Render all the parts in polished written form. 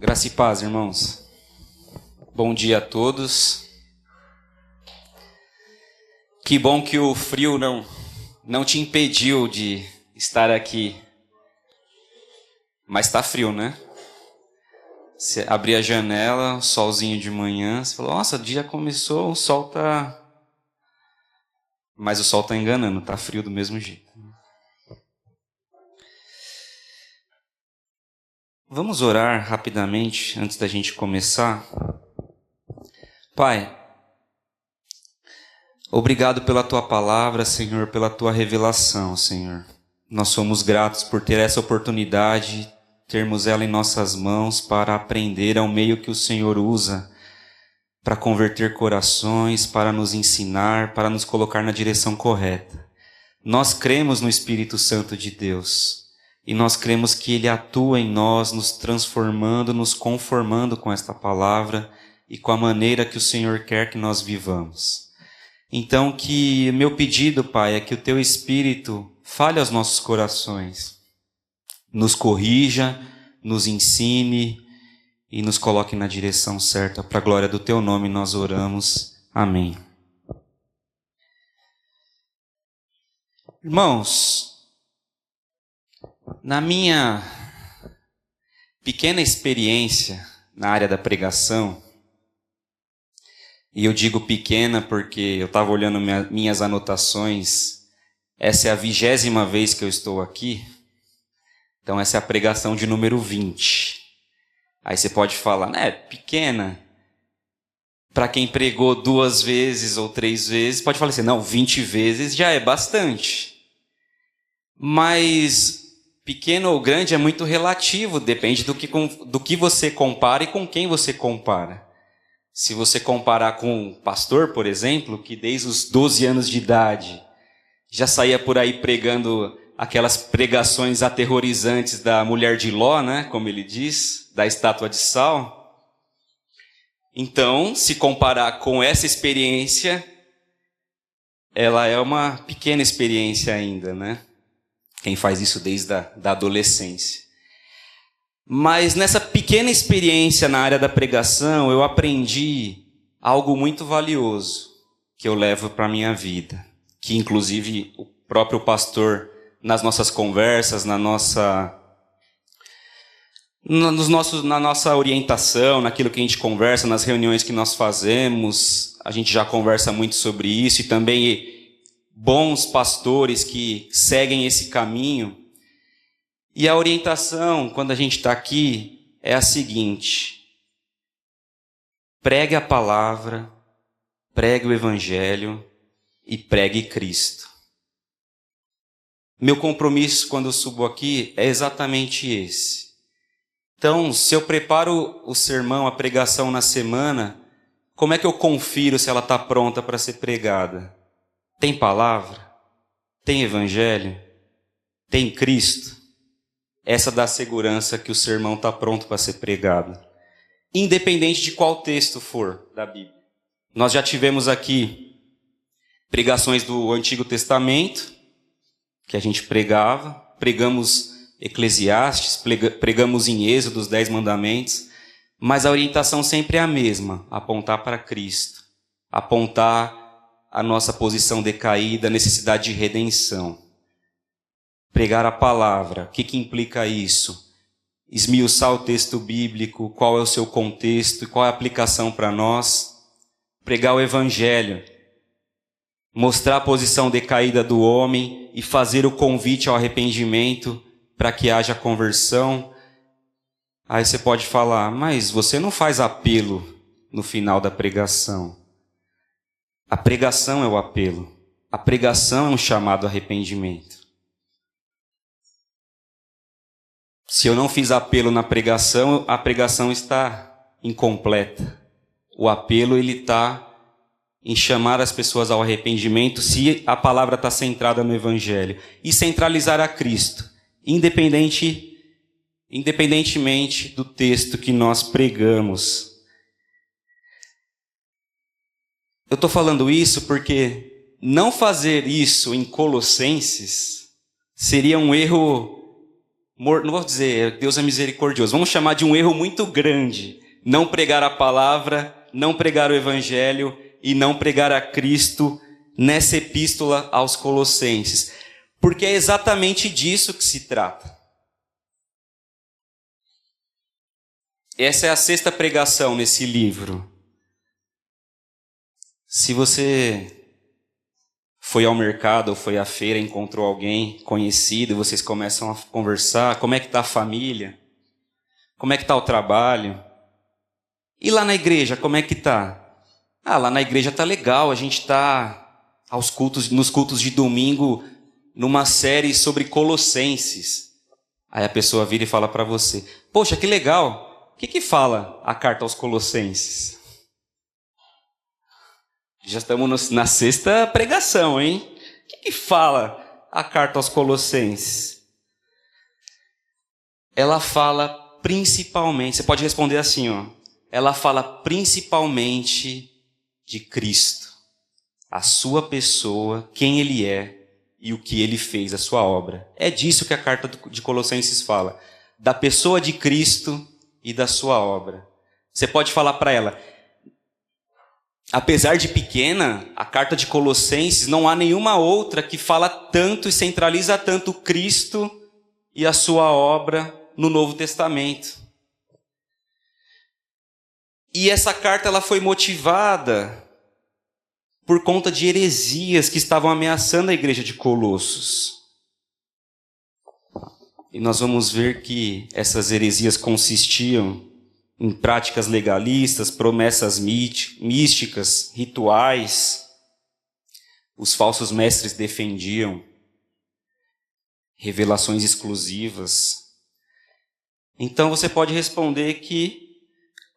Graça e paz, irmãos. Bom dia a todos. Que bom que o frio não te impediu de estar aqui. Mas está frio, né? Você abrir a janela, o solzinho de manhã, você falou, nossa, o dia começou, o sol tá... Mas o sol tá enganando, tá frio do mesmo jeito. Vamos orar rapidamente antes da gente começar. Pai, obrigado pela Tua palavra, Senhor, pela Tua revelação, Senhor. Nós somos gratos por ter essa oportunidade, termos ela em nossas mãos para aprender ao meio que o Senhor usa para converter corações, para nos ensinar, para nos colocar na direção correta. Nós cremos no Espírito Santo de Deus. E nós cremos que Ele atua em nós, nos transformando, nos conformando com esta palavra e com a maneira que o Senhor quer que nós vivamos. Então, que meu pedido, Pai, é que o Teu Espírito fale aos nossos corações, nos corrija, nos ensine e nos coloque na direção certa. Para a glória do Teu nome nós oramos. Amém. Irmãos, na minha pequena experiência na área da pregação, e eu digo pequena porque eu estava olhando minhas anotações, essa é a 20ª vez que eu estou aqui, então essa é a pregação de número 20. Aí você pode falar, né, pequena, para quem pregou 2 vezes ou 3 vezes, pode falar assim, não, 20 vezes já é bastante. Mas pequeno ou grande é muito relativo, depende do que você compara e com quem você compara. Se você comparar com um pastor, por exemplo, que desde os 12 anos de idade já saía por aí pregando aquelas pregações aterrorizantes da mulher de Ló, né, como ele diz, da estátua de sal. Então, se comparar com essa experiência, ela é uma pequena experiência ainda, né? Quem faz isso desde a adolescência. Mas nessa pequena experiência na área da pregação, eu aprendi algo muito valioso que eu levo para a minha vida. Que inclusive o próprio pastor, nas nossas conversas, na nossa orientação, naquilo que a gente conversa, nas reuniões que nós fazemos, a gente já conversa muito sobre isso e também bons pastores que seguem esse caminho. E a orientação, quando a gente está aqui, é a seguinte: pregue a palavra, pregue o Evangelho e pregue Cristo. Meu compromisso quando eu subo aqui é exatamente esse. Então, se eu preparo o sermão, a pregação na semana, como é que eu confiro se ela está pronta para ser pregada? Tem palavra? Tem Evangelho? Tem Cristo? Essa dá segurança que o sermão está pronto para ser pregado. Independente de qual texto for da Bíblia. Nós já tivemos aqui pregações do Antigo Testamento, que a gente pregava. Pregamos Eclesiastes, pregamos em Êxodo os 10 mandamentos. Mas a orientação sempre é a mesma, apontar para Cristo. Apontar a nossa posição decaída, a necessidade de redenção. Pregar a palavra, o que implica isso? Esmiuçar o texto bíblico, qual é o seu contexto e qual é a aplicação para nós. Pregar o Evangelho, mostrar a posição decaída do homem e fazer o convite ao arrependimento para que haja conversão. Aí você pode falar, mas você não faz apelo no final da pregação. A pregação é o apelo. A pregação é um chamado ao arrependimento. Se eu não fiz apelo na pregação, a pregação está incompleta. O apelo ele está em chamar as pessoas ao arrependimento se a palavra está centrada no Evangelho. E centralizar a Cristo, independentemente do texto que nós pregamos. Eu estou falando isso porque não fazer isso em Colossenses seria um erro não vou dizer Deus é misericordioso, vamos chamar de um erro muito grande, não pregar a palavra, não pregar o evangelho e não pregar a Cristo nessa epístola aos Colossenses. Porque é exatamente disso que se trata. Essa é a 6ª pregação nesse livro. Se você foi ao mercado ou foi à feira, encontrou alguém conhecido, vocês começam a conversar, como é que está a família? Como é que está o trabalho? E lá na igreja, como é que está? Lá na igreja está legal, a gente está nos cultos de domingo, numa série sobre Colossenses. Aí a pessoa vira e fala para você, poxa, que legal, o que fala a carta aos Colossenses? Já estamos na 6ª pregação, hein? O que fala a carta aos Colossenses? Ela fala principalmente, você pode responder assim, ela fala principalmente de Cristo, a sua pessoa, quem Ele é e o que Ele fez, a sua obra. É disso que a carta de Colossenses fala, da pessoa de Cristo e da sua obra. Você pode falar para ela, apesar de pequena, a carta de Colossenses, não há nenhuma outra que fala tanto e centraliza tanto Cristo e a sua obra no Novo Testamento. E essa carta ela foi motivada por conta de heresias que estavam ameaçando a igreja de Colossos. E nós vamos ver que essas heresias consistiam em práticas legalistas, promessas místicas, rituais. Os falsos mestres defendiam revelações exclusivas. Então você pode responder que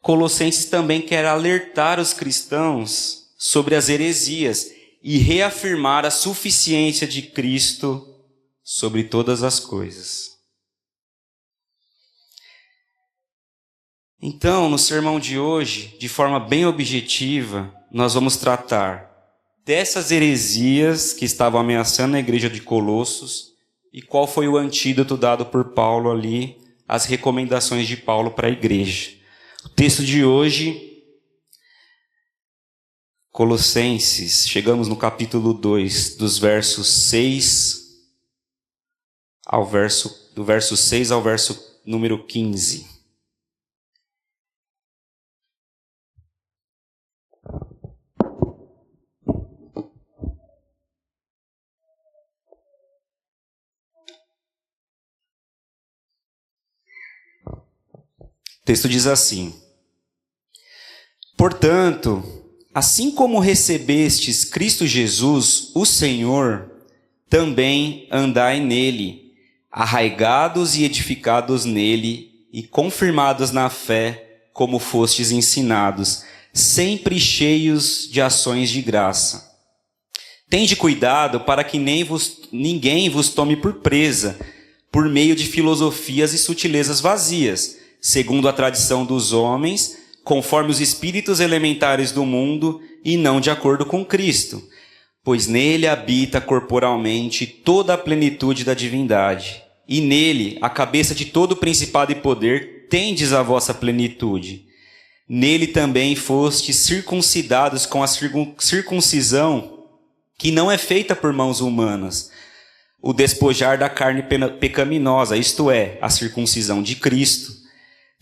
Colossenses também quer alertar os cristãos sobre as heresias e reafirmar a suficiência de Cristo sobre todas as coisas. Então, no sermão de hoje, de forma bem objetiva, nós vamos tratar dessas heresias que estavam ameaçando a igreja de Colossos e qual foi o antídoto dado por Paulo ali, as recomendações de Paulo para a igreja. O texto de hoje, Colossenses, chegamos no capítulo 2, dos versos 6 do verso 6 ao verso número 15. O texto diz assim: portanto, assim como recebestes Cristo Jesus, o Senhor, também andai nele, arraigados e edificados nele e confirmados na fé, como fostes ensinados, sempre cheios de ações de graça. Tende cuidado para que ninguém vos tome por presa, por meio de filosofias e sutilezas vazias, segundo a tradição dos homens, conforme os espíritos elementares do mundo e não de acordo com Cristo, pois nele habita corporalmente toda a plenitude da divindade, e nele, a cabeça de todo principado e poder, tendes a vossa plenitude. Nele também fostes circuncidados com a circuncisão que não é feita por mãos humanas, o despojar da carne pecaminosa, isto é, a circuncisão de Cristo,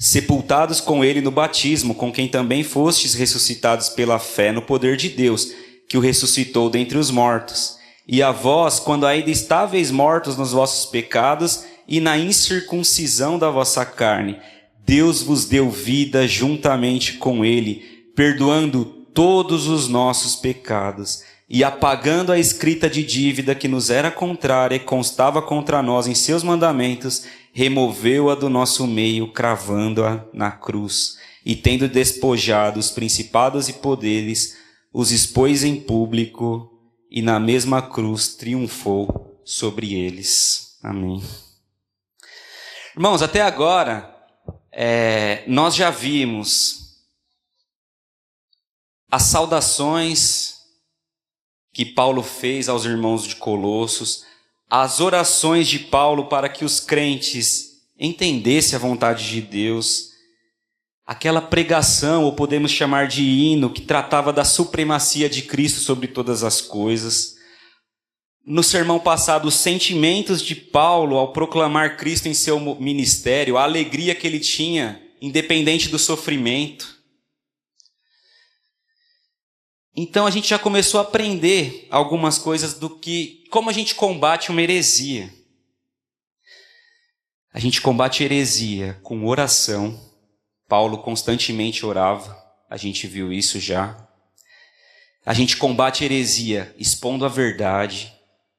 sepultados com ele no batismo, com quem também fostes ressuscitados pela fé no poder de Deus, que o ressuscitou dentre os mortos. E a vós, quando ainda estáveis mortos nos vossos pecados e na incircuncisão da vossa carne, Deus vos deu vida juntamente com ele, perdoando todos os nossos pecados e apagando a escrita de dívida que nos era contrária e constava contra nós em seus mandamentos, removeu-a do nosso meio, cravando-a na cruz, e tendo despojado os principados e poderes, os expôs em público, e na mesma cruz triunfou sobre eles. Amém. Irmãos, até agora, nós já vimos as saudações que Paulo fez aos irmãos de Colossos, as orações de Paulo para que os crentes entendesse a vontade de Deus. Aquela pregação, ou podemos chamar de hino, que tratava da supremacia de Cristo sobre todas as coisas. No sermão passado, os sentimentos de Paulo ao proclamar Cristo em seu ministério, a alegria que ele tinha, independente do sofrimento. Então a gente já começou a aprender algumas coisas como a gente combate uma heresia. A gente combate heresia com oração. Paulo constantemente orava, a gente viu isso já. A gente combate heresia expondo a verdade,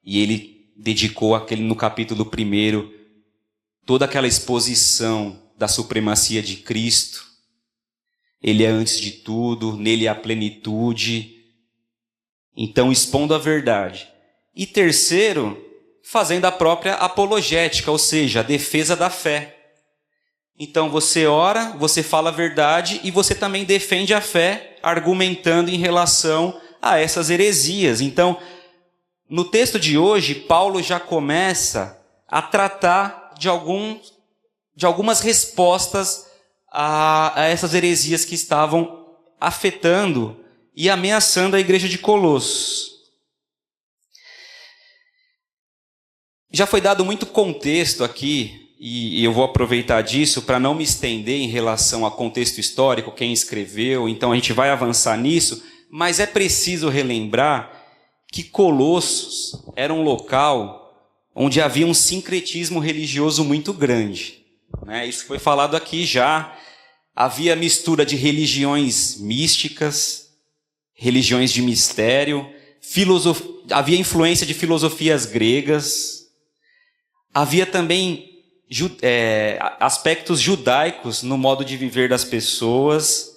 e ele dedicou no capítulo 1 toda aquela exposição da supremacia de Cristo. Ele é antes de tudo, nele há plenitude. Então, expondo a verdade. E terceiro, fazendo a própria apologética, ou seja, a defesa da fé. Então você ora, você fala a verdade e você também defende a fé, argumentando em relação a essas heresias. Então, no texto de hoje, Paulo já começa a tratar de algumas respostas a essas heresias que estavam afetando e ameaçando a igreja de Colossos. Já foi dado muito contexto aqui, e eu vou aproveitar disso para não me estender em relação a contexto histórico, quem escreveu, então a gente vai avançar nisso, mas é preciso relembrar que Colossos era um local onde havia um sincretismo religioso muito grande. Isso foi falado aqui já. Havia mistura de religiões místicas, religiões de mistério, havia influência de filosofias gregas, havia também aspectos judaicos no modo de viver das pessoas,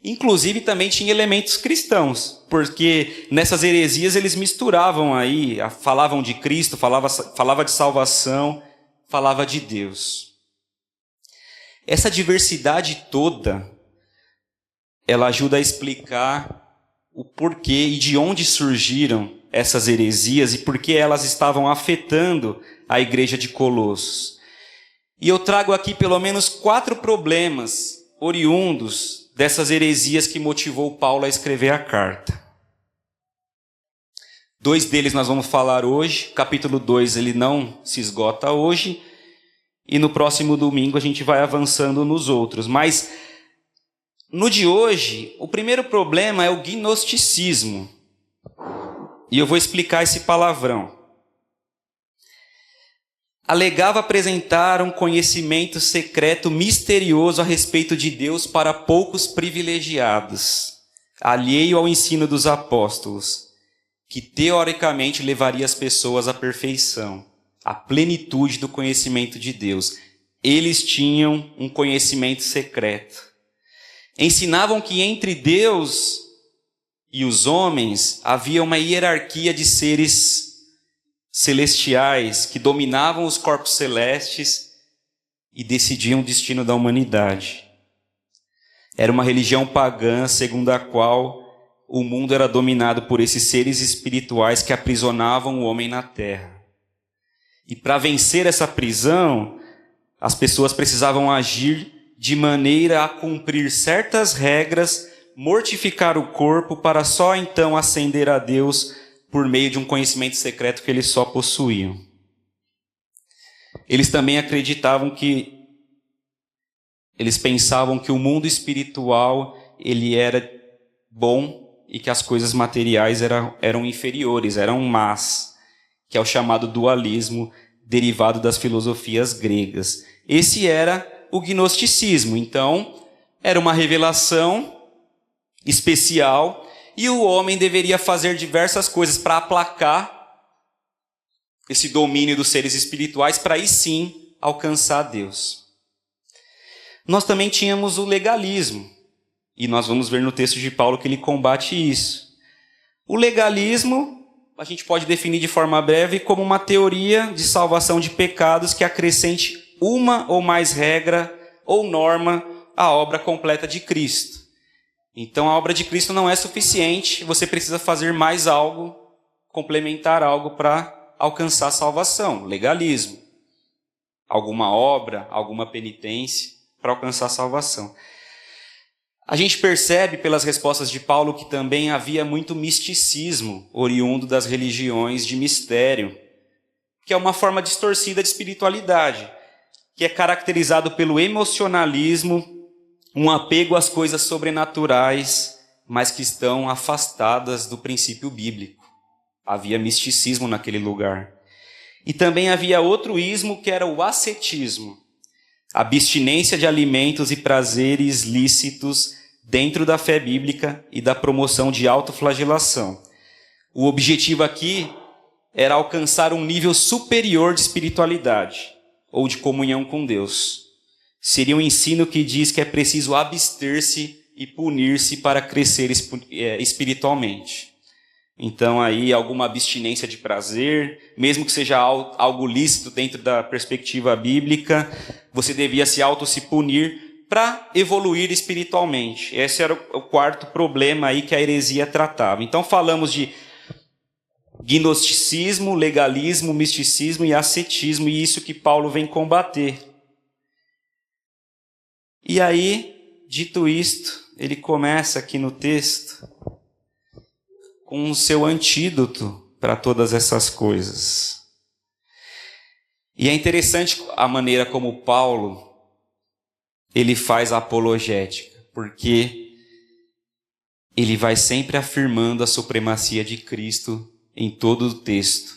inclusive também tinha elementos cristãos, porque nessas heresias eles misturavam aí, falavam de Cristo, falava de salvação, falava de Deus. Essa diversidade toda, ela ajuda a explicar o porquê e de onde surgiram essas heresias e por que elas estavam afetando a igreja de Colossos. E eu trago aqui pelo menos 4 problemas oriundos dessas heresias que motivou Paulo a escrever a carta. 2 deles nós vamos falar hoje, capítulo 2 ele não se esgota hoje, e no próximo domingo a gente vai avançando nos outros. Mas no de hoje, o primeiro problema é o gnosticismo. E eu vou explicar esse palavrão. Alegava apresentar um conhecimento secreto misterioso a respeito de Deus para poucos privilegiados, alheio ao ensino dos apóstolos, que teoricamente levaria as pessoas à perfeição, à plenitude do conhecimento de Deus. Eles tinham um conhecimento secreto. Ensinavam que entre Deus e os homens havia uma hierarquia de seres celestiais que dominavam os corpos celestes e decidiam o destino da humanidade. Era uma religião pagã segundo a qual o mundo era dominado por esses seres espirituais que aprisionavam o homem na terra. E para vencer essa prisão, as pessoas precisavam agir de maneira a cumprir certas regras, mortificar o corpo para só então ascender a Deus por meio de um conhecimento secreto que eles só possuíam. Eles também eles pensavam que o mundo espiritual ele era bom e que as coisas materiais eram inferiores, eram más, que é o chamado dualismo derivado das filosofias gregas. Esse era o gnosticismo. Então, era uma revelação especial e o homem deveria fazer diversas coisas para aplacar esse domínio dos seres espirituais para aí sim alcançar Deus. Nós também tínhamos o legalismo, e nós vamos ver no texto de Paulo que ele combate isso. O legalismo, a gente pode definir de forma breve como uma teoria de salvação de pecados que acrescente uma ou mais regra ou norma à obra completa de Cristo. Então a obra de Cristo não é suficiente, você precisa fazer mais algo, complementar algo para alcançar a salvação, legalismo. alguma obra, alguma penitência para alcançar a salvação. A gente percebe pelas respostas de Paulo que também havia muito misticismo oriundo das religiões de mistério, que é uma forma distorcida de espiritualidade, que é caracterizado pelo emocionalismo, um apego às coisas sobrenaturais, mas que estão afastadas do princípio bíblico. Havia misticismo naquele lugar. E também havia outro ismo que era o ascetismo, a abstinência de alimentos e prazeres lícitos dentro da fé bíblica e da promoção de autoflagelação. O objetivo aqui era alcançar um nível superior de espiritualidade ou de comunhão com Deus. Seria um ensino que diz que é preciso abster-se e punir-se para crescer espiritualmente. Então aí alguma abstinência de prazer, mesmo que seja algo lícito dentro da perspectiva bíblica, você devia se punir para evoluir espiritualmente. Esse era o quarto problema aí que a heresia tratava. Então falamos de gnosticismo, legalismo, misticismo e ascetismo, e isso que Paulo vem combater. E aí, dito isto, ele começa aqui no texto com o seu antídoto para todas essas coisas. E é interessante a maneira como Paulo ele faz a apologética, porque ele vai sempre afirmando a supremacia de Cristo em todo o texto.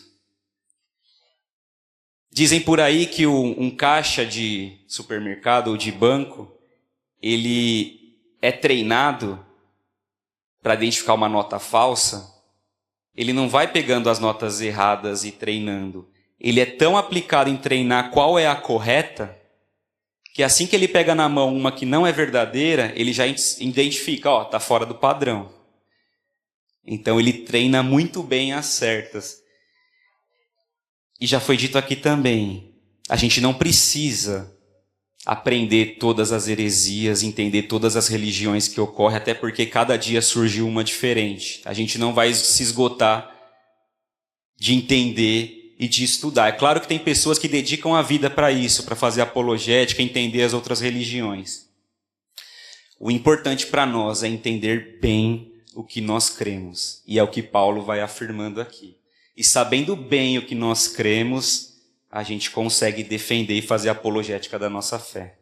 Dizem por aí que um caixa de supermercado ou de banco, ele é treinado para identificar uma nota falsa. Ele não vai pegando as notas erradas e treinando. Ele é tão aplicado em treinar qual é a correta, que assim que ele pega na mão uma que não é verdadeira, ele já identifica, ó, tá fora do padrão. Então ele treina muito bem as certas. E já foi dito aqui também, a gente não precisa aprender todas as heresias, entender todas as religiões que ocorrem, até porque cada dia surge uma diferente. A gente não vai se esgotar de entender e de estudar. É claro que tem pessoas que dedicam a vida para isso, para fazer apologética, entender as outras religiões. O importante para nós é entender bem o que nós cremos, e é o que Paulo vai afirmando aqui. E sabendo bem o que nós cremos, a gente consegue defender e fazer a apologética da nossa fé.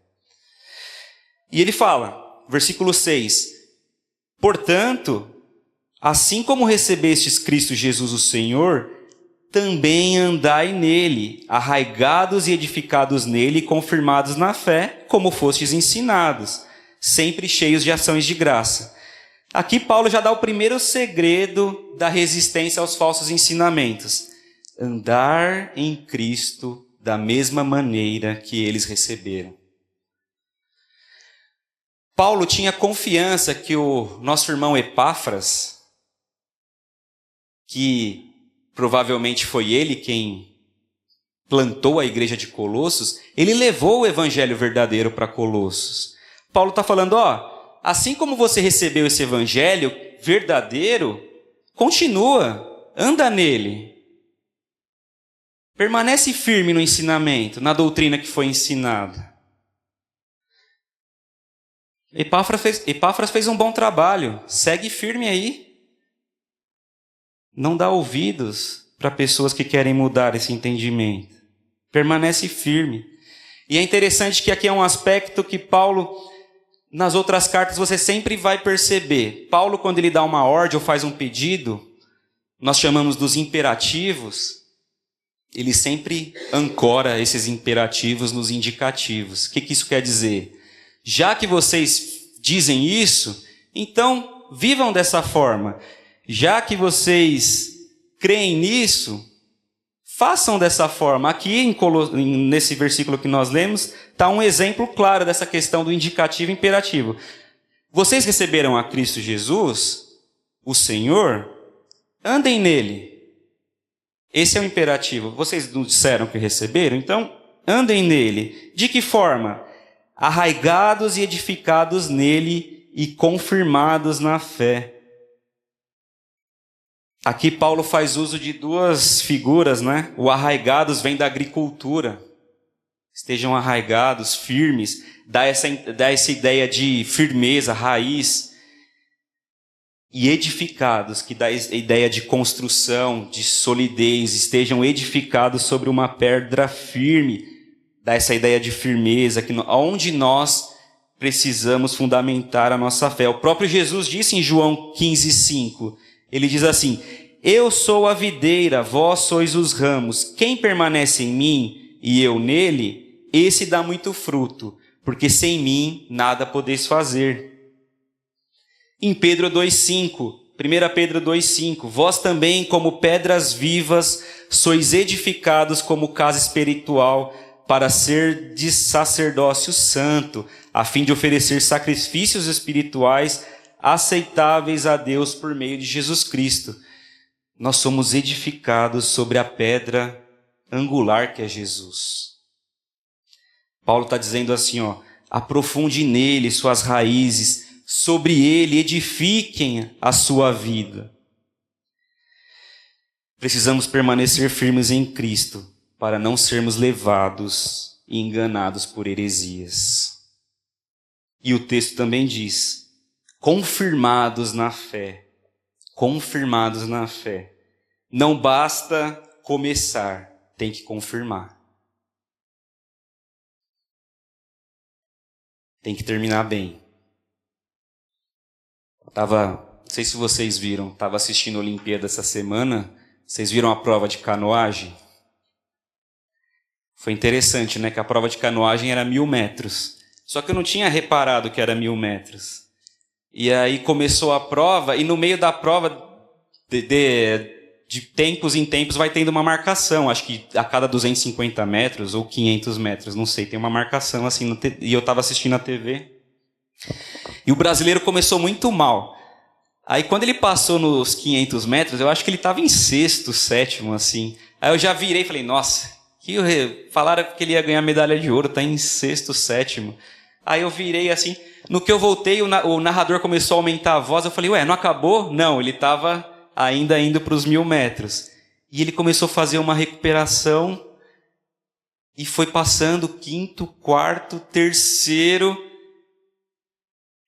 E ele fala, versículo 6, portanto, assim como recebestes Cristo Jesus o Senhor, também andai nele, arraigados e edificados nele, confirmados na fé, como fostes ensinados, sempre cheios de ações de graça. Aqui Paulo já dá o primeiro segredo da resistência aos falsos ensinamentos. Andar em Cristo da mesma maneira que eles receberam. Paulo tinha confiança que o nosso irmão Epáfras, que provavelmente foi ele quem plantou a igreja de Colossos, ele levou o evangelho verdadeiro para Colossos. Paulo está falando, ó, assim como você recebeu esse evangelho verdadeiro, continua, anda nele. Permanece firme no ensinamento, na doutrina que foi ensinada. Epáfras fez um bom trabalho, segue firme aí. Não dá ouvidos para pessoas que querem mudar esse entendimento. Permanece firme. E é interessante que aqui é um aspecto que Paulo, nas outras cartas, você sempre vai perceber. Paulo, quando ele dá uma ordem ou faz um pedido, nós chamamos dos imperativos, ele sempre ancora esses imperativos nos indicativos. O que isso quer dizer? Já que vocês dizem isso, então vivam dessa forma. Já que vocês creem nisso, façam dessa forma. Aqui, nesse versículo que nós lemos, está um exemplo claro dessa questão do indicativo e imperativo. Vocês receberam a Cristo Jesus, o Senhor, andem nele. Esse é o imperativo. Vocês não disseram que receberam? Então, andem nele. De que forma? Arraigados e edificados nele e confirmados na fé. Aqui Paulo faz uso de duas figuras, né? O arraigados vem da agricultura. estejam arraigados, firmes, dá essa ideia de firmeza, raiz, e edificados, que dá a ideia de construção, de solidez, estejam edificados sobre uma pedra firme, dá essa ideia de firmeza, onde nós precisamos fundamentar a nossa fé. O próprio Jesus disse em João 15:5, ele diz assim: eu sou a videira, vós sois os ramos, quem permanece em mim e eu nele, esse dá muito fruto, porque sem mim nada podeis fazer. Em Pedro 2:5, 1 Pedro 2:5, vós também, como pedras vivas, sois edificados como casa espiritual, para ser de sacerdócio santo, a fim de oferecer sacrifícios espirituais aceitáveis a Deus por meio de Jesus Cristo. Nós somos edificados sobre a pedra angular que é Jesus. Paulo está dizendo assim, aprofunde nele suas raízes, sobre ele edifiquem a sua vida. Precisamos permanecer firmes em Cristo, para não sermos levados e enganados por heresias. E o texto também diz, confirmados na fé. Confirmados na fé. Não basta começar, tem que confirmar. Tem que terminar bem. Não sei se vocês viram, estava assistindo a Olimpíada essa semana, vocês viram a prova de canoagem? Foi interessante, né? Que a prova de canoagem era 1.000 metros. Só que eu não tinha reparado que era 1.000 metros. E aí começou a prova, e no meio da prova, de tempos em tempos, vai tendo uma marcação. Acho que a cada 250 metros ou 500 metros, não sei, tem uma marcação assim. E eu estava assistindo a TV. E o brasileiro começou muito mal. Aí quando ele passou nos 500 metros, eu acho que ele estava em sexto, sétimo, assim. Aí eu já virei e falei, nossa, falaram que ele ia ganhar medalha de ouro, está em sexto, sétimo. Aí eu virei assim, no que eu voltei, o narrador começou a aumentar a voz, eu falei, ué, não acabou? Não, ele estava ainda indo para os 1.000 metros. E ele começou a fazer uma recuperação, e foi passando quinto, quarto, terceiro,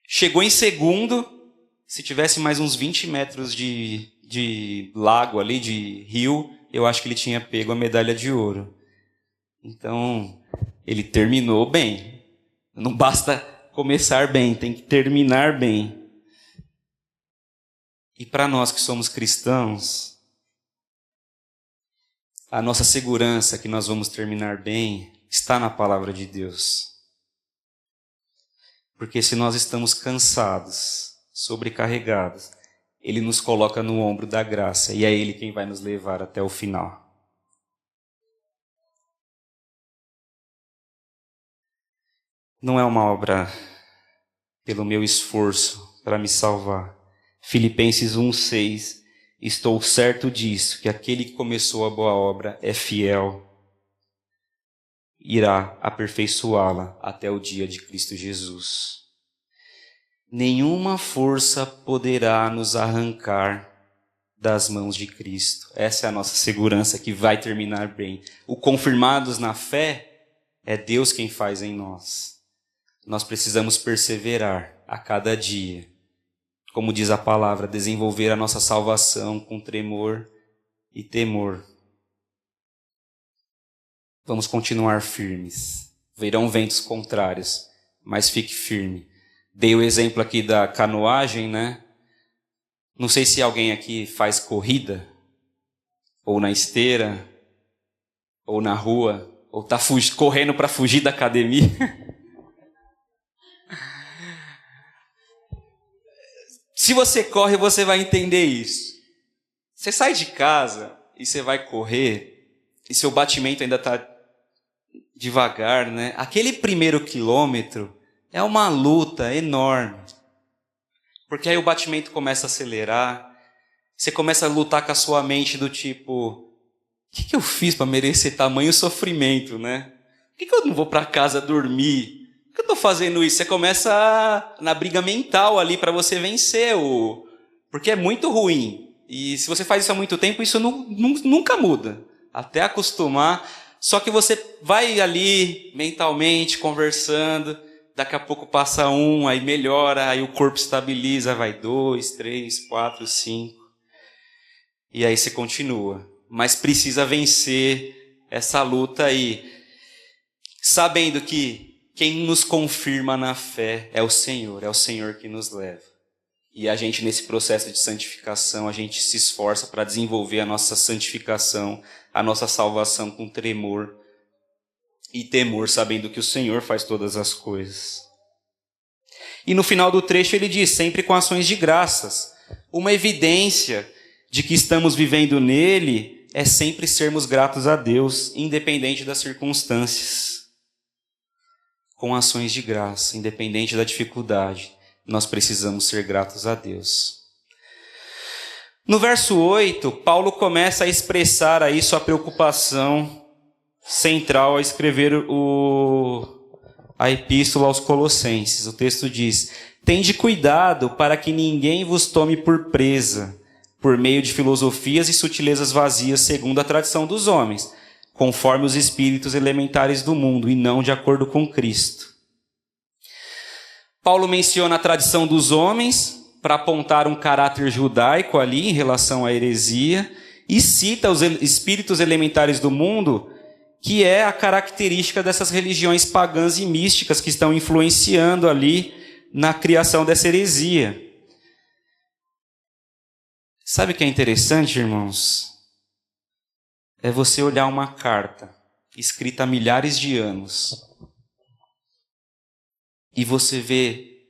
chegou em segundo. Se tivesse mais uns 20 metros de lago ali, de rio, eu acho que ele tinha pego a medalha de ouro. Então, ele terminou bem. Não basta começar bem, tem que terminar bem. E para nós que somos cristãos, a nossa segurança que nós vamos terminar bem está na palavra de Deus. Porque se nós estamos cansados, sobrecarregados, Ele nos coloca no ombro da graça e é Ele quem vai nos levar até o final. Não é uma obra pelo meu esforço para me salvar. Filipenses 1:6, estou certo disso, que aquele que começou a boa obra é fiel, irá aperfeiçoá-la até o dia de Cristo Jesus. Nenhuma força poderá nos arrancar das mãos de Cristo. Essa é a nossa segurança que vai terminar bem. O confirmados na fé é Deus quem faz em nós. Nós precisamos perseverar a cada dia. Como diz a palavra, desenvolver a nossa salvação com tremor e temor. Vamos continuar firmes. Virão ventos contrários, mas fique firme. Dei o exemplo aqui da canoagem, né? Não sei se alguém aqui faz corrida, ou na esteira, ou na rua, ou está correndo para fugir da academia. Se você corre, você vai entender isso. Você sai de casa e você vai correr, e seu batimento ainda está devagar, né? Aquele primeiro quilômetro é uma luta enorme. Porque aí o batimento começa a acelerar, você começa a lutar com a sua mente do tipo, o que eu fiz para merecer tamanho sofrimento, né? Por que eu não vou para casa dormir? Por que eu estou fazendo isso? Você começa na briga mental ali para você vencer, porque é muito ruim. E se você faz isso há muito tempo, isso nunca muda. Até acostumar, Só que você vai ali mentalmente conversando, daqui a pouco passa um, aí melhora, aí o corpo estabiliza, vai 2, 3, 4, 5. E aí você continua. Mas precisa vencer essa luta aí, sabendo que quem nos confirma na fé é o Senhor que nos leva. E a gente, nesse processo de santificação, a gente se esforça para desenvolver a nossa santificação, a nossa salvação com tremor e temor, sabendo que o Senhor faz todas as coisas. E no final do trecho ele diz, sempre com ações de graças. Uma evidência de que estamos vivendo nele é sempre sermos gratos a Deus, independente das circunstâncias. Com ações de graça, independente da dificuldade, nós precisamos ser gratos a Deus. No verso 8, Paulo começa a expressar aí sua preocupação central ao escrever a epístola aos Colossenses. O texto diz, tende cuidado para que ninguém vos tome por presa, por meio de filosofias e sutilezas vazias segundo a tradição dos homens, conforme os espíritos elementares do mundo, e não de acordo com Cristo. Paulo menciona a tradição dos homens para apontar um caráter judaico ali em relação à heresia, e cita os espíritos elementares do mundo, que é a característica dessas religiões pagãs e místicas que estão influenciando ali na criação dessa heresia. Sabe o que é interessante, irmãos? É você olhar uma carta escrita há milhares de anos e você vê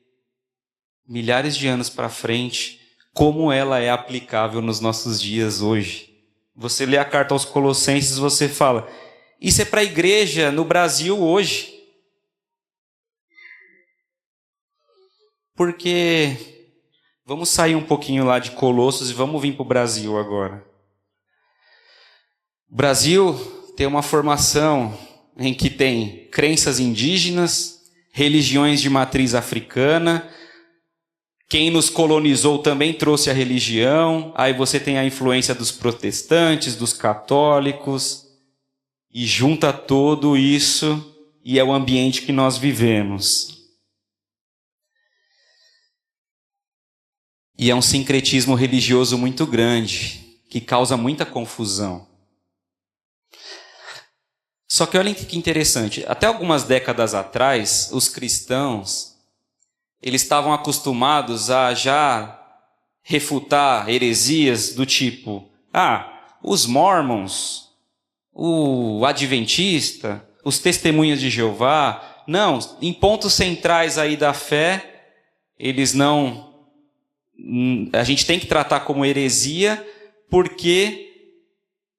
milhares de anos para frente como ela é aplicável nos nossos dias hoje. Você lê a carta aos Colossenses e você fala, isso é para a igreja no Brasil hoje. Porque vamos sair um pouquinho lá de Colossos e vamos vir para o Brasil agora. O Brasil tem uma formação em que tem crenças indígenas, religiões de matriz africana. Quem nos colonizou também trouxe a religião. Aí você tem a influência dos protestantes, dos católicos. E junta tudo isso e é o ambiente que nós vivemos. E é um sincretismo religioso muito grande, que causa muita confusão. Só que olhem que interessante, até algumas décadas atrás, os cristãos, eles estavam acostumados a já refutar heresias do tipo, os mormons, o adventista, os testemunhas de Jeová, não, em pontos centrais aí da fé, eles não... A gente tem que tratar como heresia, porque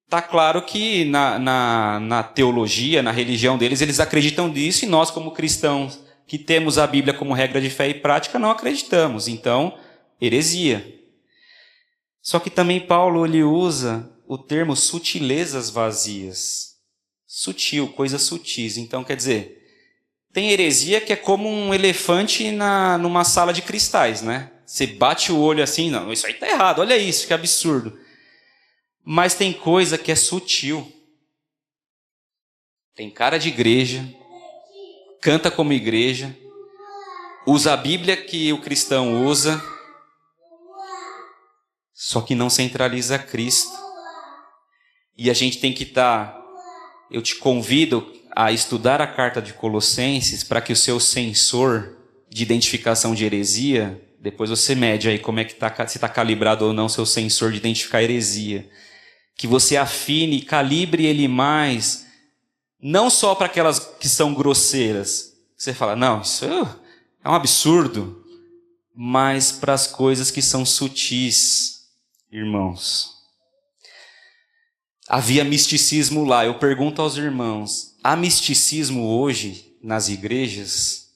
está claro que na teologia, na religião deles, eles acreditam nisso, e nós como cristãos, que temos a Bíblia como regra de fé e prática, não acreditamos. Então, heresia. Só que também Paulo ele usa o termo sutilezas vazias. Sutil, coisas sutis. Então, quer dizer, tem heresia que é como um elefante numa sala de cristais, né? Você bate o olho assim, não, isso aí está errado, olha isso, que absurdo. Mas tem coisa que é sutil. Tem cara de igreja, canta como igreja, usa a Bíblia que o cristão usa, só que não centraliza Cristo. E a gente tem que estar... Eu te convido a estudar a carta de Colossenses para que o seu sensor de identificação de heresia, depois você mede aí como é que se está calibrado ou não o seu sensor de identificar heresia. Que você afine e calibre ele mais, não só para aquelas que são grosseiras. Você fala, não, isso é um absurdo. Mas para as coisas que são sutis, irmãos. Havia misticismo lá. Eu pergunto aos irmãos, há misticismo hoje nas igrejas?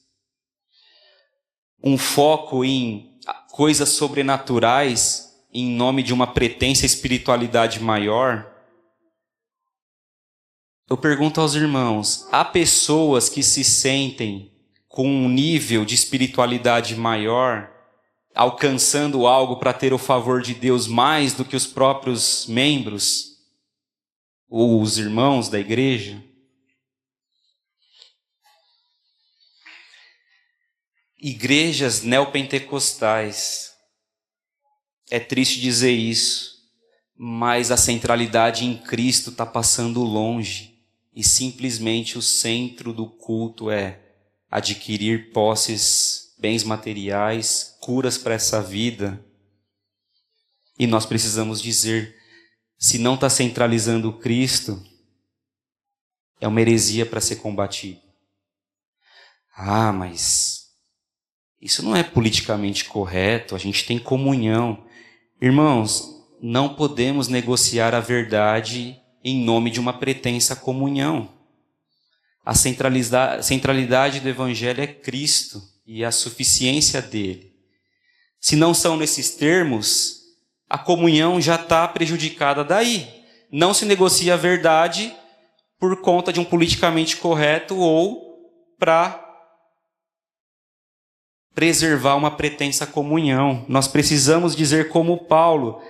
Um foco em coisas sobrenaturais em nome de uma pretensa espiritualidade maior? Eu pergunto aos irmãos, há pessoas que se sentem com um nível de espiritualidade maior, alcançando algo para ter o favor de Deus mais do que os próprios membros ou os irmãos da igreja? igrejas neopentecostais. É triste dizer isso, mas a centralidade em Cristo está passando longe e simplesmente o centro do culto é adquirir posses, bens materiais, curas para essa vida. E nós precisamos dizer, se não está centralizando Cristo, é uma heresia para ser combatido. Ah, mas isso não é politicamente correto, a gente tem comunhão. Irmãos, não podemos negociar a verdade em nome de uma pretensa comunhão. A centralidade do Evangelho é Cristo e a suficiência dele. Se não são nesses termos, a comunhão já está prejudicada daí. Não se negocia a verdade por conta de um politicamente correto ou para preservar uma pretensa comunhão. Nós precisamos dizer como Paulo,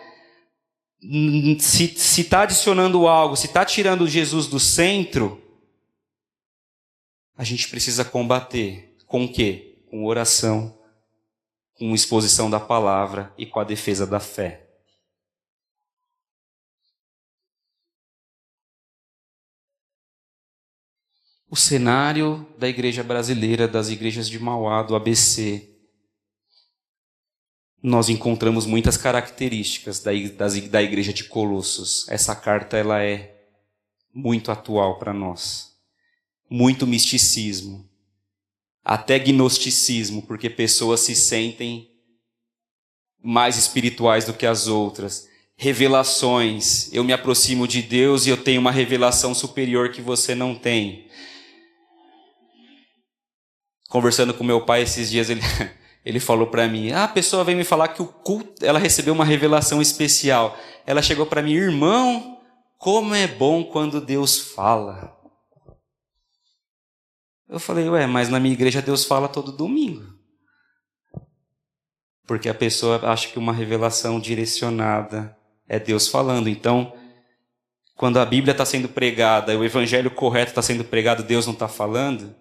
se está adicionando algo, se está tirando Jesus do centro, a gente precisa combater. Com o quê? Com oração, com exposição da palavra e com a defesa da fé. O cenário da igreja brasileira, das igrejas de Mauá, do ABC, nós encontramos muitas características da igreja de Colossos. Essa carta ela é muito atual para nós. Muito misticismo, até gnosticismo, porque pessoas se sentem mais espirituais do que as outras. Revelações, eu me aproximo de Deus e eu tenho uma revelação superior que você não tem. Conversando com meu pai esses dias, ele falou para mim, a pessoa veio me falar que o culto, ela recebeu uma revelação especial. Ela chegou para mim, irmão, como é bom quando Deus fala. Eu falei, mas na minha igreja Deus fala todo domingo. Porque a pessoa acha que uma revelação direcionada é Deus falando. Então, quando a Bíblia está sendo pregada, o evangelho correto está sendo pregado, Deus não está falando.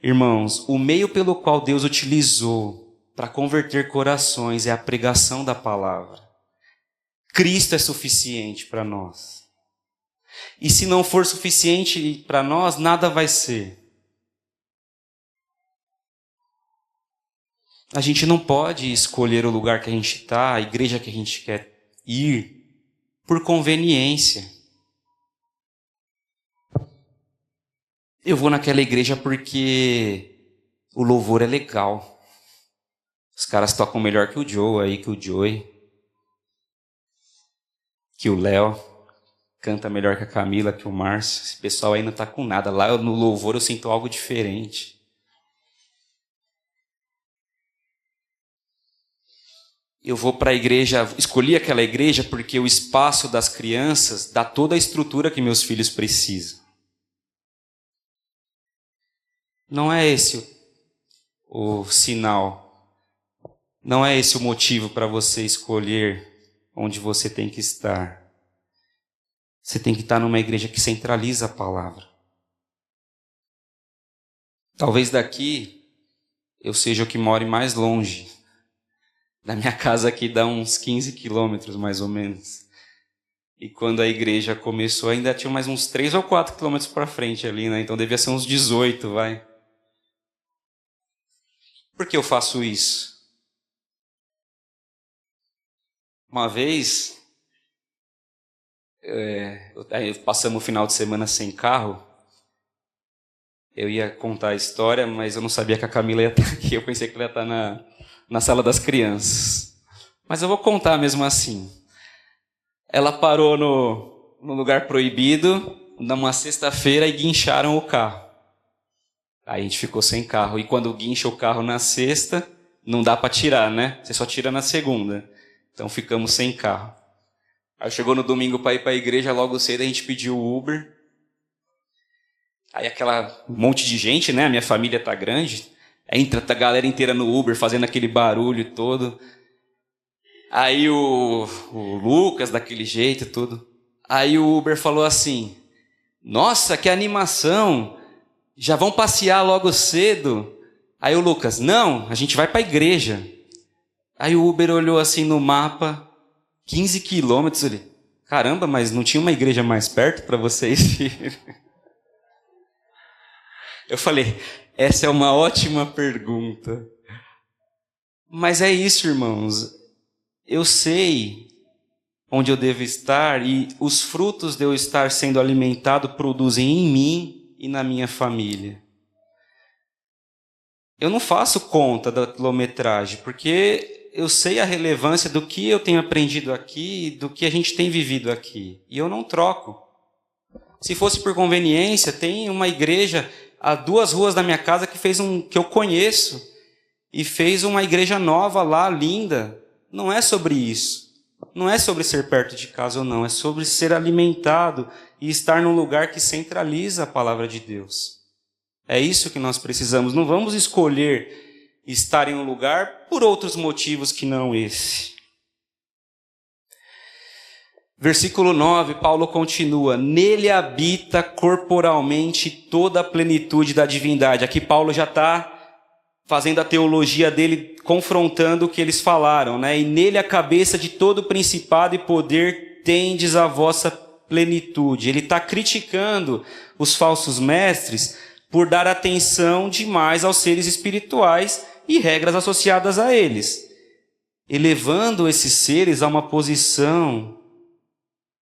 Irmãos, o meio pelo qual Deus utilizou para converter corações é a pregação da palavra. Cristo é suficiente para nós. E se não for suficiente para nós, nada vai ser. A gente não pode escolher o lugar que a gente está, a igreja que a gente quer ir, por conveniência. Eu vou naquela igreja porque o louvor é legal. Os caras tocam melhor que o Joe aí, que o Joey, que o Léo. Canta melhor que a Camila, que o Márcio. Esse pessoal aí não está com nada. Lá no louvor eu sinto algo diferente. Eu vou para a igreja, escolhi aquela igreja porque o espaço das crianças dá toda a estrutura que meus filhos precisam. Não é esse o sinal. Não é esse o motivo para você escolher onde você tem que estar. Você tem que estar numa igreja que centraliza a palavra. Talvez daqui eu seja o que more mais longe. Da minha casa aqui dá uns 15 quilômetros, mais ou menos. E quando a igreja começou, ainda tinha mais uns 3 ou 4 quilômetros para frente ali, né? Então devia ser uns 18, vai. Por que eu faço isso? Uma vez... passamos o final de semana sem carro. Eu ia contar a história, mas eu não sabia que a Camila ia estar aqui. Eu pensei que ela ia estar na sala das crianças. Mas eu vou contar mesmo assim. Ela parou no lugar proibido, numa sexta-feira, e guincharam o carro. Aí a gente ficou sem carro. E quando guincha o carro na sexta, não dá para tirar, né? Você só tira na segunda. Então ficamos sem carro. Aí chegou no domingo para ir para a igreja, logo cedo a gente pediu o Uber. Aí aquela monte de gente, né? A minha família tá grande. Entra a galera inteira no Uber, fazendo aquele barulho todo. Aí o Lucas, daquele jeito e tudo. Aí o Uber falou assim, nossa, que animação! Já vão passear logo cedo? Aí o Lucas, não, a gente vai para a igreja. Aí o Uber olhou assim no mapa, 15 quilômetros ali. Caramba, mas não tinha uma igreja mais perto para vocês irem? Eu falei, essa é uma ótima pergunta. Mas é isso, irmãos. Eu sei onde eu devo estar e os frutos de eu estar sendo alimentado produzem em mim e na minha família. Eu não faço conta da quilometragem, porque eu sei a relevância do que eu tenho aprendido aqui, do que a gente tem vivido aqui. E eu não troco. Se fosse por conveniência, tem uma igreja a 2 ruas da minha casa que eu conheço e fez uma igreja nova lá, linda. Não é sobre isso. Não é sobre ser perto de casa ou não. É sobre ser alimentado e estar num lugar que centraliza a palavra de Deus. É isso que nós precisamos. Não vamos escolher estar em um lugar por outros motivos que não esse. Versículo 9, Paulo continua. Nele habita corporalmente toda a plenitude da divindade. Aqui Paulo já está fazendo a teologia dele, confrontando o que eles falaram, né? E nele a cabeça de todo principado e poder tendes a vossa plenitude. Ele está criticando os falsos mestres por dar atenção demais aos seres espirituais e regras associadas a eles, elevando esses seres a uma posição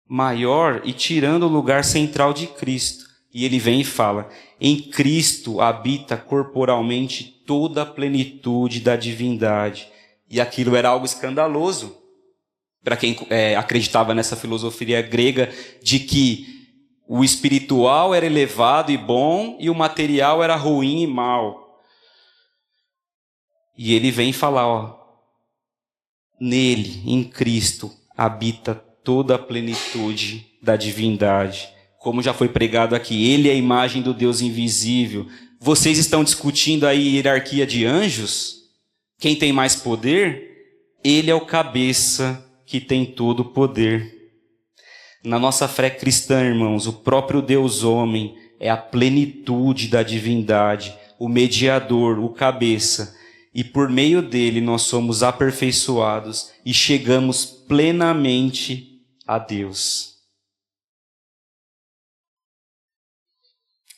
maior e tirando o lugar central de Cristo. E ele vem e fala, em Cristo habita corporalmente toda a plenitude da divindade. E aquilo era algo escandaloso para quem acreditava nessa filosofia grega de que o espiritual era elevado e bom e o material era ruim e mau. E ele vem falar, nele, em Cristo, habita toda a plenitude da divindade. Como já foi pregado aqui, ele é a imagem do Deus invisível. Vocês estão discutindo aí hierarquia de anjos? Quem tem mais poder? Ele é o cabeça que tem todo o poder. Na nossa fé cristã, irmãos, o próprio Deus homem é a plenitude da divindade, o mediador, o cabeça. E por meio dele nós somos aperfeiçoados e chegamos plenamente a Deus.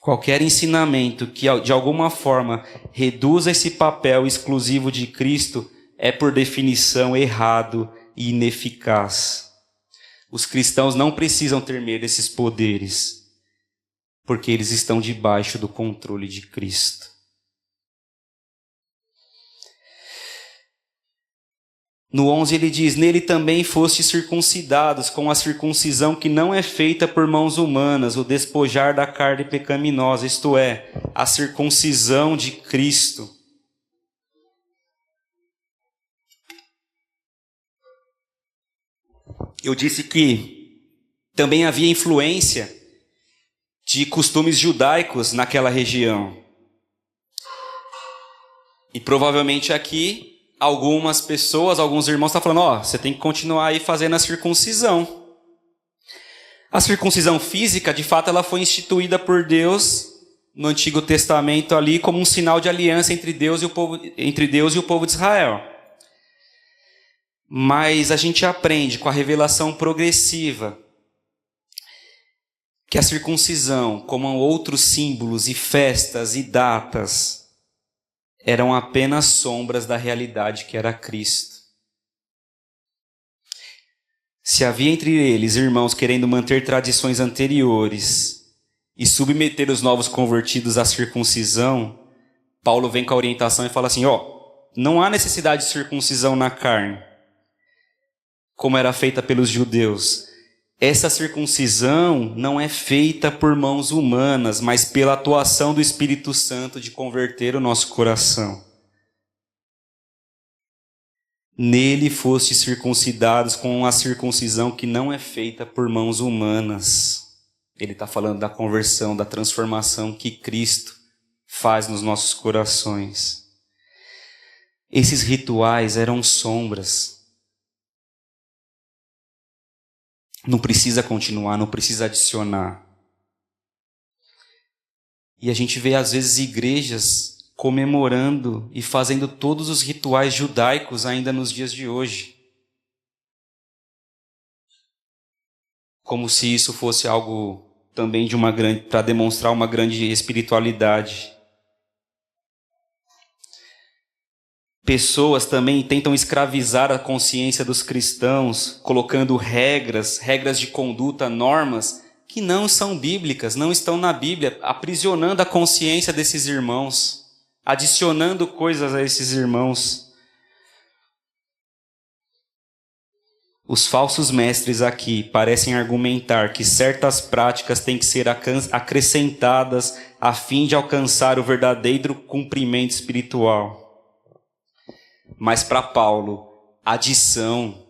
Qualquer ensinamento que de alguma forma reduza esse papel exclusivo de Cristo é por definição errado e ineficaz. Os cristãos não precisam ter medo desses poderes, porque eles estão debaixo do controle de Cristo. No 11 ele diz, nele também fostes circuncidados, com a circuncisão que não é feita por mãos humanas, o despojar da carne pecaminosa, isto é, a circuncisão de Cristo. Eu disse que também havia influência de costumes judaicos naquela região. E provavelmente aqui, algumas pessoas, alguns irmãos estão falando, você tem que continuar aí fazendo a circuncisão. A circuncisão física, de fato, ela foi instituída por Deus no Antigo Testamento ali como um sinal de aliança entre Deus e o povo de Israel. Mas a gente aprende com a revelação progressiva que a circuncisão, como outros símbolos e festas e datas, eram apenas sombras da realidade que era Cristo. Se havia entre eles irmãos querendo manter tradições anteriores e submeter os novos convertidos à circuncisão, Paulo vem com a orientação e fala assim, não há necessidade de circuncisão na carne, como era feita pelos judeus. Essa circuncisão não é feita por mãos humanas, mas pela atuação do Espírito Santo de converter o nosso coração. Nele foste circuncidados com a circuncisão que não é feita por mãos humanas. Ele está falando da conversão, da transformação que Cristo faz nos nossos corações. Esses rituais eram sombras. Não precisa continuar, não precisa adicionar. E a gente vê às vezes igrejas comemorando e fazendo todos os rituais judaicos ainda nos dias de hoje. Como se isso fosse algo também para demonstrar uma grande espiritualidade. Pessoas também tentam escravizar a consciência dos cristãos, colocando regras de conduta, normas que não são bíblicas, não estão na Bíblia, aprisionando a consciência desses irmãos, adicionando coisas a esses irmãos. Os falsos mestres aqui parecem argumentar que certas práticas têm que ser acrescentadas a fim de alcançar o verdadeiro cumprimento espiritual. Mas para Paulo, adição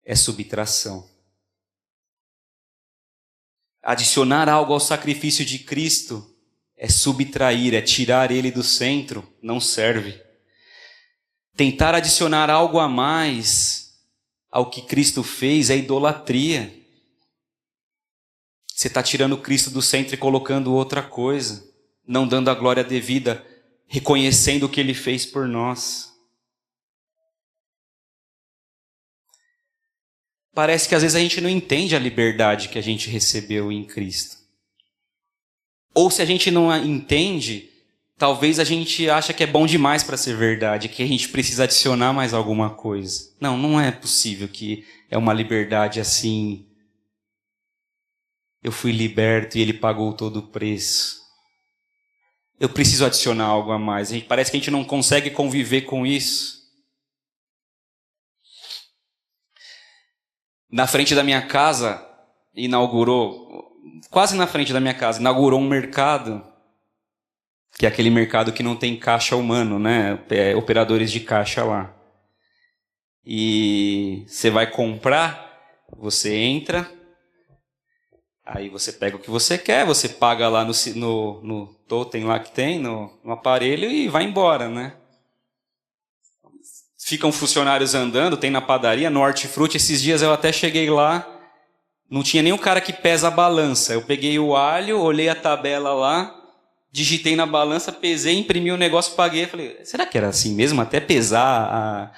é subtração. Adicionar algo ao sacrifício de Cristo é subtrair, é tirar ele do centro, não serve. Tentar adicionar algo a mais ao que Cristo fez é idolatria. Você está tirando Cristo do centro e colocando outra coisa, não dando a glória devida, reconhecendo o que ele fez por nós. Parece que às vezes a gente não entende a liberdade que a gente recebeu em Cristo. Ou se a gente não entende, talvez a gente acha que é bom demais para ser verdade, que a gente precisa adicionar mais alguma coisa. Não, não é possível que é uma liberdade assim. Eu fui liberto e ele pagou todo o preço. Eu preciso adicionar algo a mais. Parece que a gente não consegue conviver com isso. Na frente da minha casa, quase na frente da minha casa, inaugurou um mercado, que é aquele mercado que não tem caixa humano, né? Operadores de caixa lá. E você vai comprar, você entra, aí você pega o que você quer, você paga lá no totem lá que tem, no aparelho e vai embora, né? Ficam funcionários andando, tem na padaria, no Hortifruti. Esses dias eu até cheguei lá, não tinha nem um cara que pesa a balança. Eu peguei o alho, olhei a tabela lá, digitei na balança, pesei, imprimi o negócio, paguei. Falei, será que era assim mesmo? Até pesar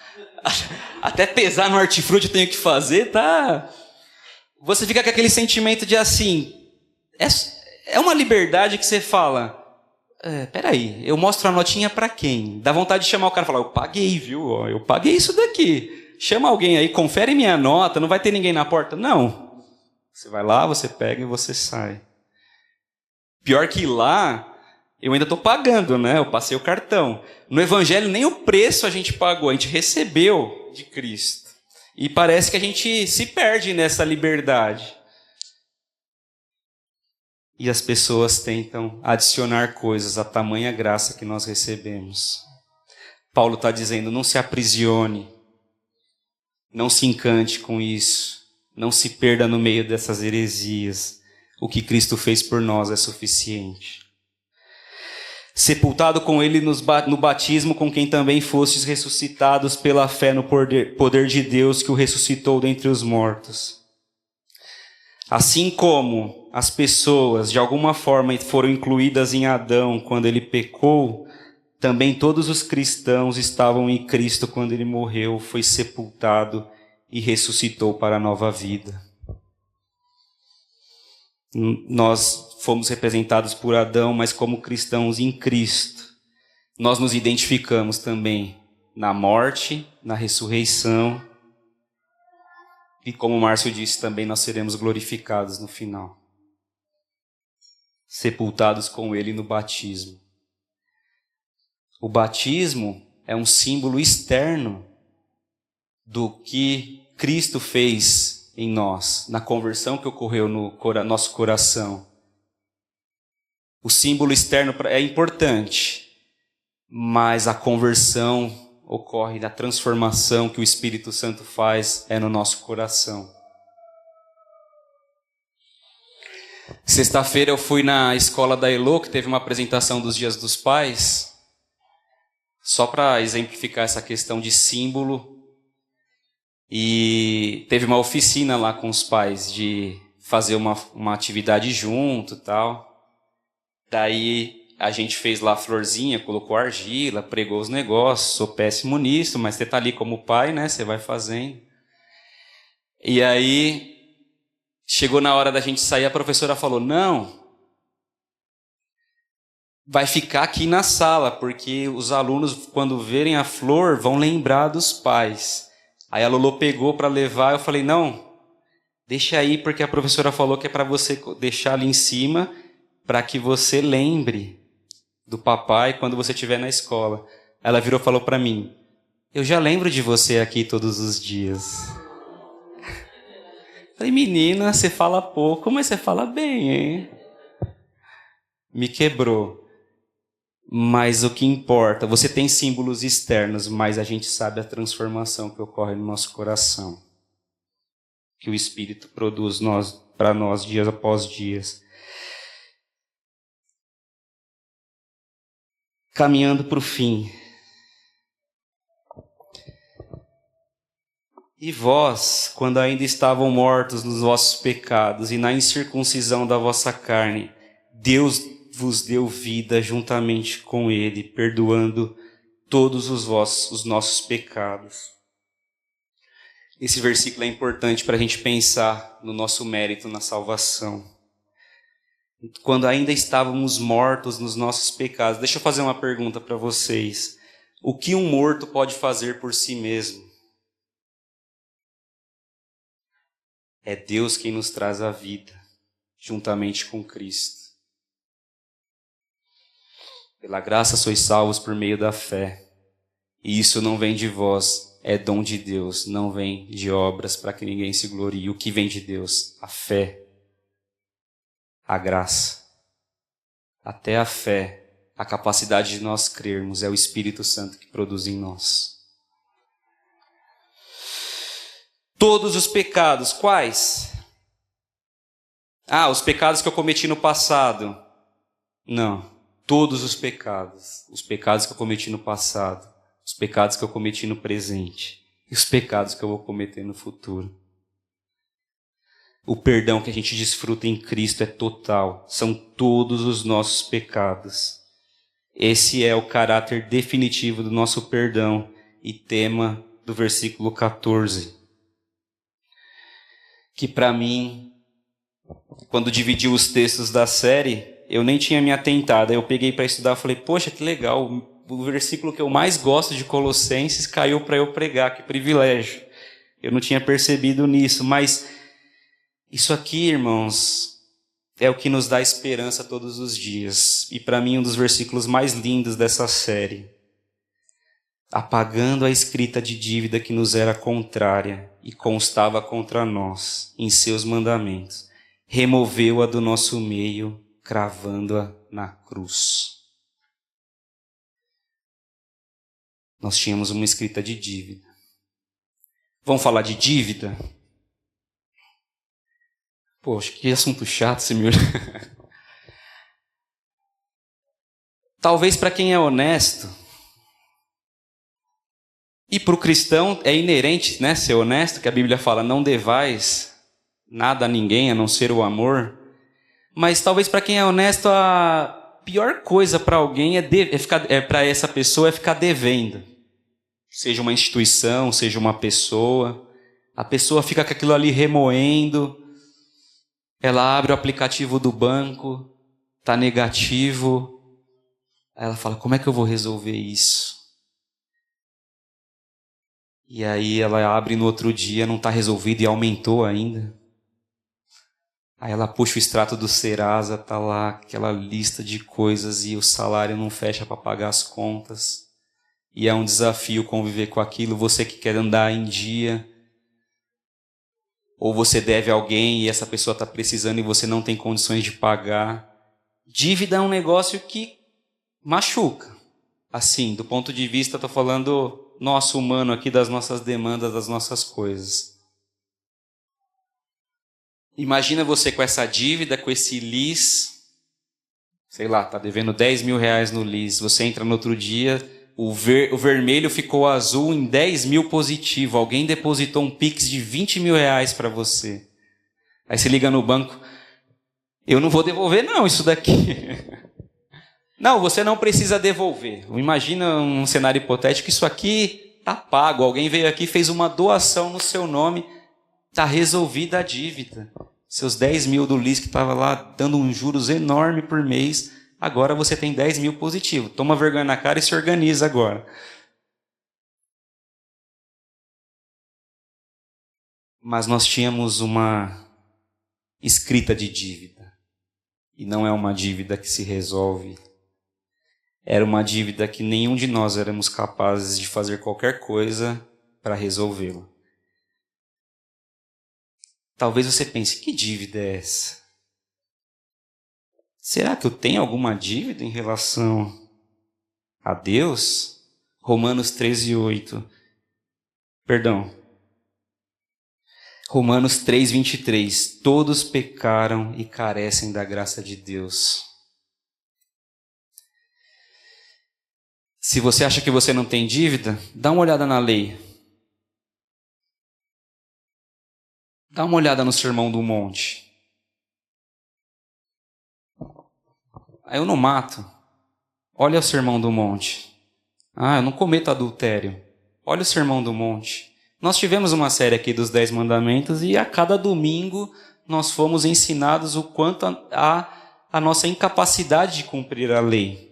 no Hortifruti eu tenho que fazer, tá? Você fica com aquele sentimento de assim, é uma liberdade que você fala... peraí, eu mostro a notinha para quem? Dá vontade de chamar o cara e falar, eu paguei, viu? Eu paguei isso daqui. Chama alguém aí, confere minha nota, não vai ter ninguém na porta. Não. Você vai lá, você pega e você sai. Pior que lá, eu ainda estou pagando, né? Eu passei o cartão. No Evangelho, nem o preço a gente pagou, a gente recebeu de Cristo. E parece que a gente se perde nessa liberdade. E as pessoas tentam adicionar coisas à tamanha graça que nós recebemos. Paulo está dizendo, não se aprisione, não se encante com isso, não se perda no meio dessas heresias. O que Cristo fez por nós é suficiente. Sepultado com ele no batismo, com quem também fostes ressuscitados pela fé no poder de Deus que o ressuscitou dentre os mortos. Assim como as pessoas, de alguma forma, foram incluídas em Adão quando ele pecou, também todos os cristãos estavam em Cristo quando ele morreu, foi sepultado e ressuscitou para a nova vida. Nós fomos representados por Adão, mas como cristãos em Cristo, nós nos identificamos também na morte, na ressurreição. E como o Márcio disse também, nós seremos glorificados no final. Sepultados com ele no batismo. O batismo é um símbolo externo do que Cristo fez em nós, na conversão que ocorreu no nosso coração. O símbolo externo é importante, mas a conversão ocorre na transformação que o Espírito Santo faz no nosso coração. Sexta-feira eu fui na escola da Elo, que teve uma apresentação dos Dias dos Pais, só para exemplificar essa questão de símbolo. E teve uma oficina lá com os pais de fazer uma atividade junto e tal. Daí a gente fez lá a florzinha, colocou argila, pregou os negócios, sou péssimo nisso, mas você está ali como pai, né? Você vai fazendo. E aí, chegou na hora da gente sair, a professora falou, não, vai ficar aqui na sala, porque os alunos, quando verem a flor, vão lembrar dos pais. Aí a Lolo pegou para levar, eu falei, não, deixa aí, porque a professora falou que é para você deixar ali em cima, para que você lembre do papai quando você estiver na escola. Ela virou e falou para mim, eu já lembro de você aqui todos os dias. Falei, menina, você fala pouco, mas você fala bem, hein? Me quebrou. Mas o que importa, você tem símbolos externos, mas a gente sabe a transformação que ocorre no nosso coração. Que o Espírito produz para nós dias após dias. Caminhando para o fim. E vós, quando ainda estavam mortos nos vossos pecados e na incircuncisão da vossa carne, Deus vos deu vida juntamente com Ele, perdoando todos os nossos pecados. Esse versículo é importante para a gente pensar no nosso mérito na salvação. Quando ainda estávamos mortos nos nossos pecados. Deixa eu fazer uma pergunta para vocês. O que um morto pode fazer por si mesmo? É Deus quem nos traz a vida, juntamente com Cristo. Pela graça sois salvos por meio da fé. E isso não vem de vós, é dom de Deus, não vem de obras para que ninguém se glorie. O que vem de Deus? A fé. A graça, até a fé, a capacidade de nós crermos, é o Espírito Santo que produz em nós. Todos os pecados, quais? Os pecados que eu cometi no passado. Não, todos os pecados que eu cometi no passado, os pecados que eu cometi no presente e os pecados que eu vou cometer no futuro. O perdão que a gente desfruta em Cristo é total. São todos os nossos pecados. Esse é o caráter definitivo do nosso perdão e tema do versículo 14. Que para mim, quando dividi os textos da série, eu nem tinha me atentado. Aí eu peguei para estudar e falei, poxa, que legal. O versículo que eu mais gosto de Colossenses caiu para eu pregar. Que privilégio. Eu não tinha percebido nisso, mas isso aqui, irmãos, é o que nos dá esperança todos os dias. E para mim, um dos versículos mais lindos dessa série. Apagando a escrita de dívida que nos era contrária e constava contra nós, em seus mandamentos, removeu-a do nosso meio, cravando-a na cruz. Nós tínhamos uma escrita de dívida. Vamos falar de dívida? Poxa, que assunto chato esse meu. Talvez para quem é honesto, e para o cristão é inerente, né, ser honesto, que a Bíblia fala, não devais nada a ninguém, a não ser o amor. Mas talvez para quem é honesto, a pior coisa para alguém para essa pessoa é ficar devendo. Seja uma instituição, seja uma pessoa. A pessoa fica com aquilo ali remoendo. Ela abre o aplicativo do banco, está negativo. Aí ela fala, como é que eu vou resolver isso? E aí ela abre no outro dia, não está resolvido e aumentou ainda. Aí ela puxa o extrato do Serasa, está lá aquela lista de coisas e o salário não fecha para pagar as contas. E é um desafio conviver com aquilo, você que quer andar em dia. Ou você deve a alguém e essa pessoa está precisando e você não tem condições de pagar. Dívida é um negócio que machuca. Assim, do ponto de vista, estou falando nosso humano aqui, das nossas demandas, das nossas coisas. Imagina você com essa dívida, com esse lis, sei lá, está devendo 10 mil reais no lis. Você entra no outro dia, o vermelho ficou azul em 10 mil positivo. Alguém depositou um Pix de 20 mil reais para você. Aí você liga no banco, eu não vou devolver não isso daqui. Não, você não precisa devolver. Imagina um cenário hipotético, isso aqui está pago. Alguém veio aqui, fez uma doação no seu nome, está resolvida a dívida. Seus 10 mil do LIS que estava lá dando um juros enorme por mês, agora você tem 10 mil positivo. Toma vergonha na cara e se organiza agora. Mas nós tínhamos uma escrita de dívida. E não é uma dívida que se resolve. Era uma dívida que nenhum de nós éramos capazes de fazer qualquer coisa para resolvê-la. Talvez você pense, que dívida é essa? Será que eu tenho alguma dívida em relação a Deus? Romanos 13:8. Perdão. Romanos 3:23. Todos pecaram e carecem da graça de Deus. Se você acha que você não tem dívida, dá uma olhada na lei. Dá uma olhada no Sermão do Monte. Eu não mato. Olha o Sermão do Monte. Eu não cometo adultério. Olha o Sermão do Monte. Nós tivemos uma série aqui dos 10 mandamentos e a cada domingo nós fomos ensinados o quanto a nossa incapacidade de cumprir a lei.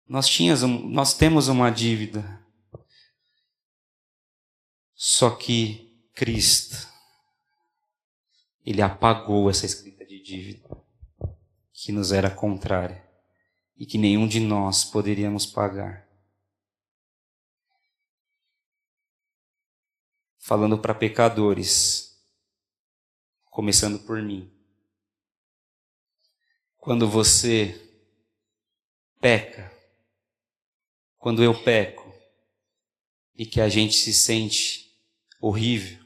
Nós temos uma dívida. Só que Cristo, Ele apagou essa escrita de dívida que nos era contrária e que nenhum de nós poderíamos pagar. Falando para pecadores, começando por mim. Quando você peca, quando eu peco, e que a gente se sente horrível,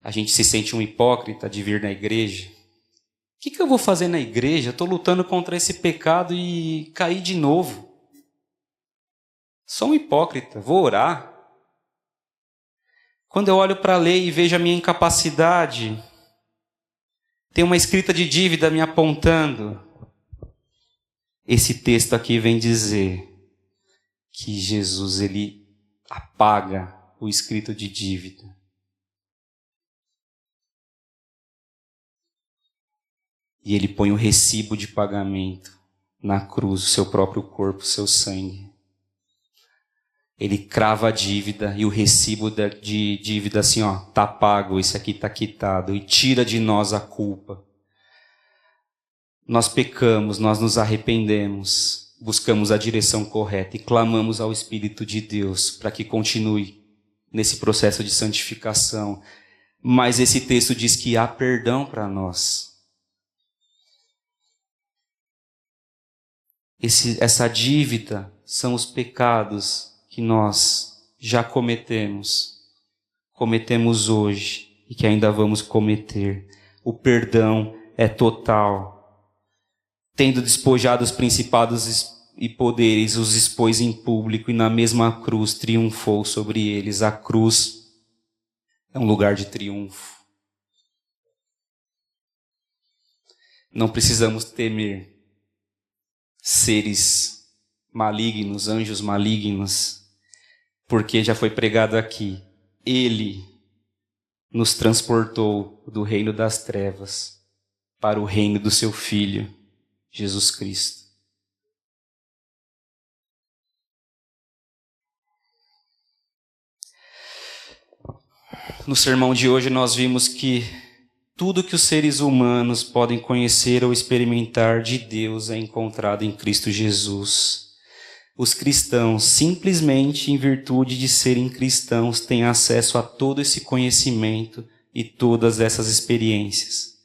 a gente se sente um hipócrita de vir na igreja. O que eu vou fazer na igreja? Eu estou lutando contra esse pecado e caí de novo. Sou um hipócrita, vou orar. Quando eu olho para a lei e vejo a minha incapacidade, tem uma escrita de dívida me apontando. Esse texto aqui vem dizer que Jesus, Ele apaga o escrito de dívida. E Ele põe o recibo de pagamento na cruz, o seu próprio corpo, o seu sangue. Ele crava a dívida e o recibo de dívida assim, tá pago, esse aqui está quitado, e tira de nós a culpa. Nós pecamos, nós nos arrependemos, buscamos a direção correta e clamamos ao Espírito de Deus para que continue nesse processo de santificação. Mas esse texto diz que há perdão para nós. Essa dívida são os pecados que nós já cometemos hoje e que ainda vamos cometer. O perdão é total. Tendo despojado os principados e poderes, os expôs em público e na mesma cruz triunfou sobre eles. A cruz é um lugar de triunfo. Não precisamos temer seres malignos, anjos malignos, porque já foi pregado aqui. Ele nos transportou do reino das trevas para o reino do seu Filho, Jesus Cristo. No sermão de hoje nós vimos que tudo que os seres humanos podem conhecer ou experimentar de Deus é encontrado em Cristo Jesus. Os cristãos, simplesmente em virtude de serem cristãos, têm acesso a todo esse conhecimento e todas essas experiências.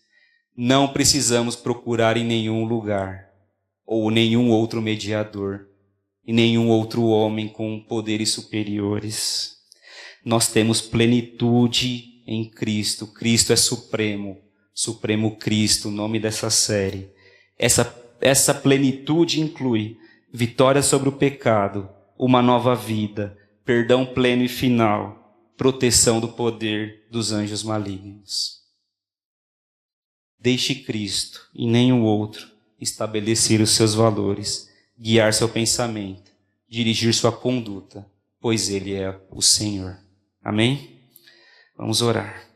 Não precisamos procurar em nenhum lugar, ou nenhum outro mediador, e nenhum outro homem com poderes superiores. Nós temos plenitude em Cristo. Cristo é supremo. Supremo Cristo, o nome dessa série. Essa plenitude inclui vitória sobre o pecado, uma nova vida, perdão pleno e final, proteção do poder dos anjos malignos. Deixe Cristo e nem o outro estabelecer os seus valores, guiar seu pensamento, dirigir sua conduta, pois Ele é o Senhor. Amém? Vamos orar.